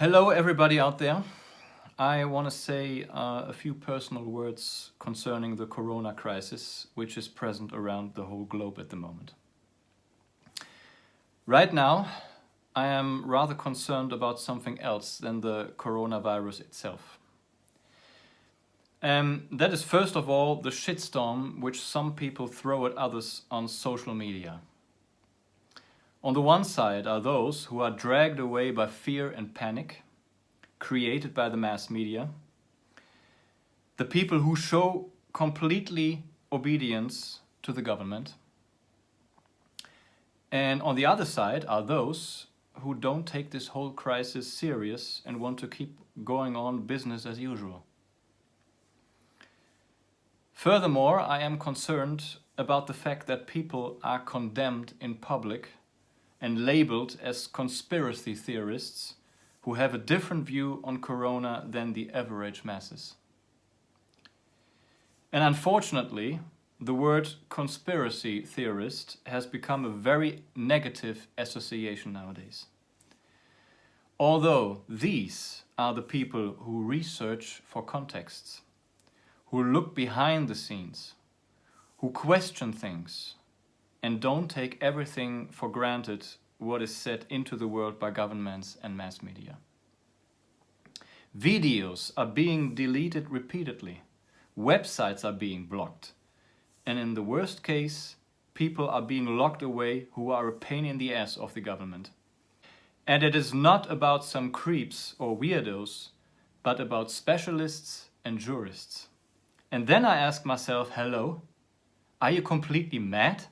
Hello, everybody out there. I want to say a few personal words concerning the corona crisis, which is present around the whole globe at the moment. Right now, I am rather concerned about something else than the coronavirus itself. That is, first of all, the shitstorm which some people throw at others on social media. On the one side are those who are dragged away by fear and panic, created by the mass media, the people who show completely obedience to the government. And on the other side are those who don't take this whole crisis serious and want to keep going on business as usual. Furthermore, I am concerned about the fact that people are condemned in public and labeled as conspiracy theorists who have a different view on corona than the average masses. And unfortunately, the word conspiracy theorist has become a very negative association nowadays. Although these are the people who research for contexts, who look behind the scenes, who question things, and don't take everything for granted what is said into the world by governments and mass media. Videos are being deleted repeatedly, websites are being blocked, and in the worst case, people are being locked away who are a pain in the ass of the government. And it is not about some creeps or weirdos, but about specialists and jurists. And then I ask myself, hello, are you completely mad?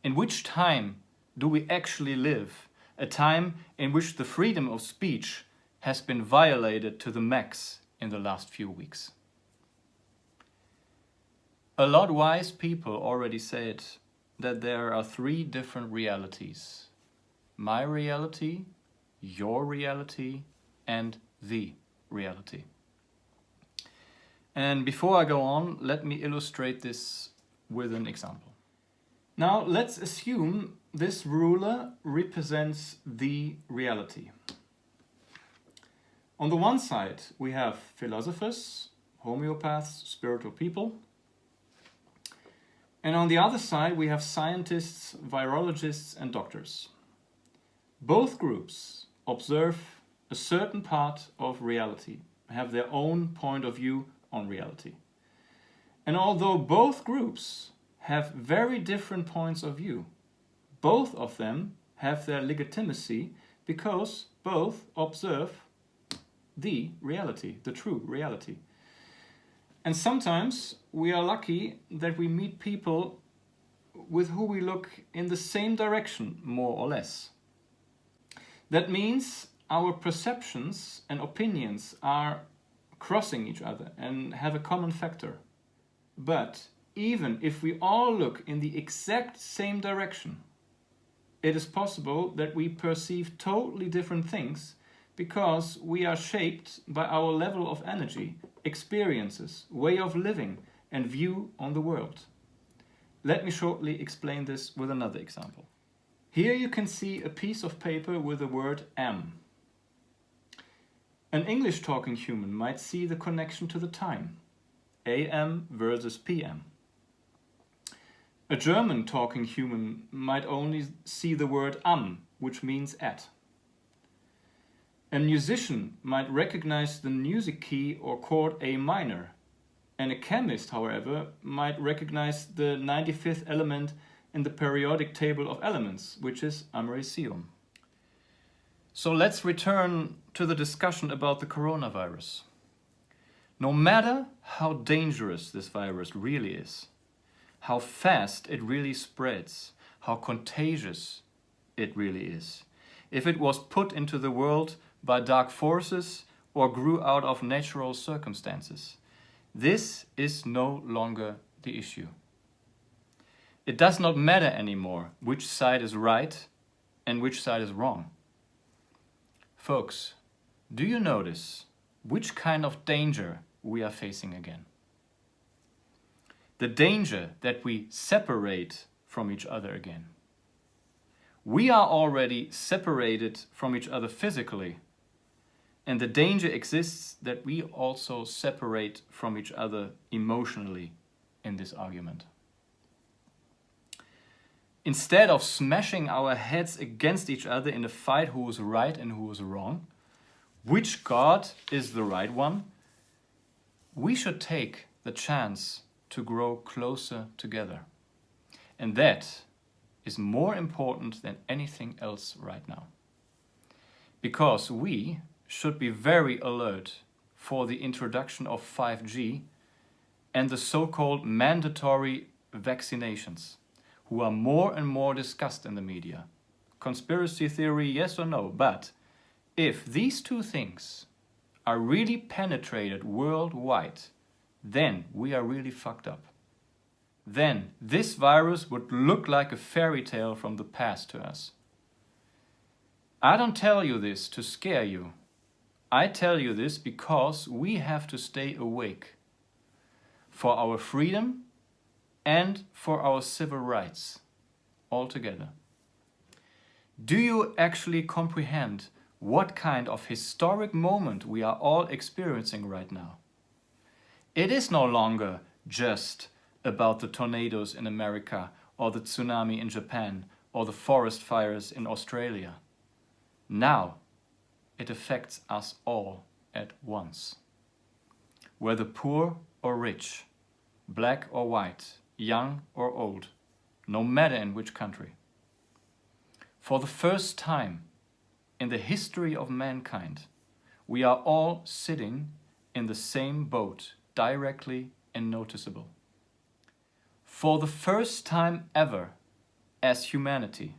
In which time do we actually live? A time in which the freedom of speech has been violated to the max in the last few weeks. A lot of wise people already said that there are three different realities: my reality, your reality, and the reality. And before I go on, let me illustrate this with an example. Now let's assume this ruler represents the reality. On the one side, we have philosophers, homeopaths, spiritual people. And on the other side, we have scientists, virologists, and doctors. Both groups observe a certain part of reality, have their own point of view on reality. And although both groups have very different points of view, both of them have their legitimacy because both observe the reality, the true reality. And sometimes we are lucky that we meet people with who we look in the same direction, more or less. That means our perceptions and opinions are crossing each other and have a common factor. But even if we all look in the exact same direction, it is possible that we perceive totally different things because we are shaped by our level of energy, experiences, way of living, and view on the world. Let me shortly explain this with another example. Here you can see a piece of paper with the word am. An English-talking human might see the connection to the time, AM versus PM. A German-talking human might only see the word which means at. A musician might recognize the music key or chord A minor, and a chemist, however, might recognize the 95th element in the periodic table of elements, which is americium. So let's return to the discussion about the coronavirus. No matter how dangerous this virus really is, how fast it really spreads, how contagious it really is, if it was put into the world by dark forces or grew out of natural circumstances, this is no longer the issue. It does not matter anymore which side is right and which side is wrong. Folks, do you notice which kind of danger we are facing again? The danger that we separate from each other again. We are already separated from each other physically And the danger exists that we also separate from each other emotionally in this argument. Instead of smashing our heads against each other in a fight who is right and who is wrong, which God is the right one, we should take the chance to grow closer together. And that is more important than anything else right now. Because we should be very alert for the introduction of 5G and the so-called mandatory vaccinations, who are more and more discussed in the media. Conspiracy theory, yes or no, but if these two things are really penetrated worldwide, then we are really fucked up. Then this virus would look like a fairy tale from the past to us. I don't tell you this to scare you. I tell you this because we have to stay awake for our freedom and for our civil rights altogether. Do you actually comprehend what kind of historic moment we are all experiencing right now? It is no longer just about the tornadoes in America or the tsunami in Japan or the forest fires in Australia. Now it affects us all at once. Whether poor or rich, black or white, young or old, no matter in which country. For the first time in the history of mankind, we are all sitting in the same boat, directly and noticeable. For the first time ever, as humanity,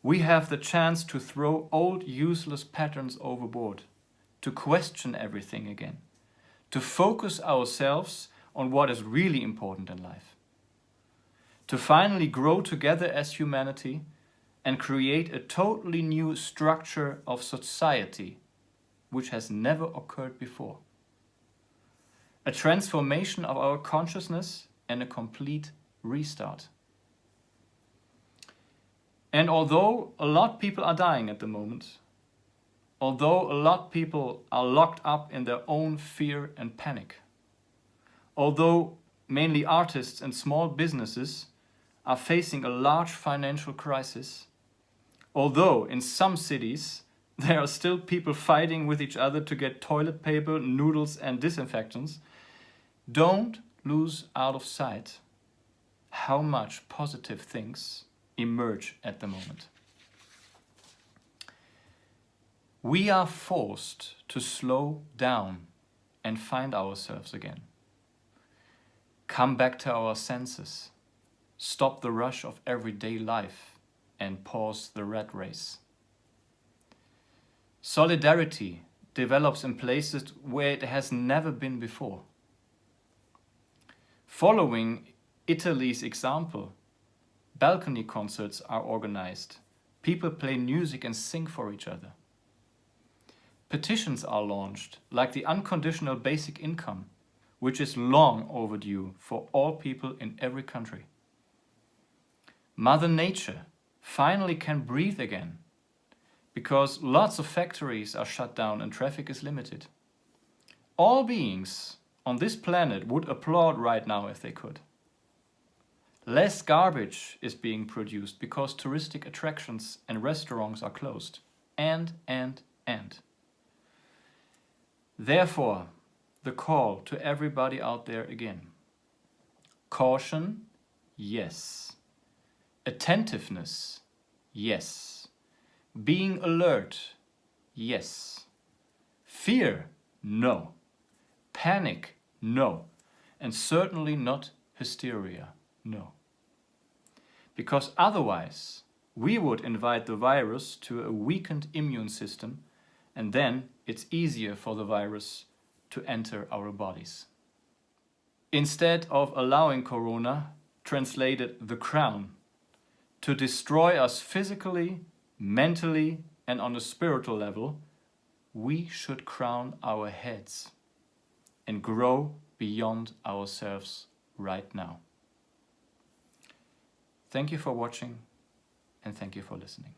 we have the chance to throw old useless patterns overboard, to question everything again, to focus ourselves on what is really important in life, to finally grow together as humanity and create a totally new structure of society which has never occurred before. A transformation of our consciousness and a complete restart. And although a lot of people are dying at the moment, although a lot of people are locked up in their own fear and panic, although mainly artists and small businesses are facing a large financial crisis, although in some cities there are still people fighting with each other to get toilet paper, noodles and disinfectants, don't lose out of sight how much positive things emerge at the moment. We are forced to slow down and find ourselves again. Come back to our senses. Stop the rush of everyday life and pause the rat race. Solidarity develops in places where it has never been before. Following Italy's example, balcony concerts are organized. People play music and sing for each other. Petitions are launched, like the unconditional basic income, which is long overdue for all people in every country. Mother Nature finally can breathe again, because lots of factories are shut down and traffic is limited. All beings on this planet would applaud right now if they could. Less garbage is being produced because touristic attractions and restaurants are closed. And. Therefore, the call to everybody out there again. Caution, yes. Attentiveness, yes. Being alert, yes. Fear, no. Panic, no. And certainly not hysteria, no. Because otherwise, we would invite the virus to a weakened immune system, and then it's easier for the virus to enter our bodies. Instead of allowing Corona, translated the crown, to destroy us physically, mentally, and on a spiritual level, we should crown our heads and grow beyond ourselves right now. Thank you for watching, and thank you for listening.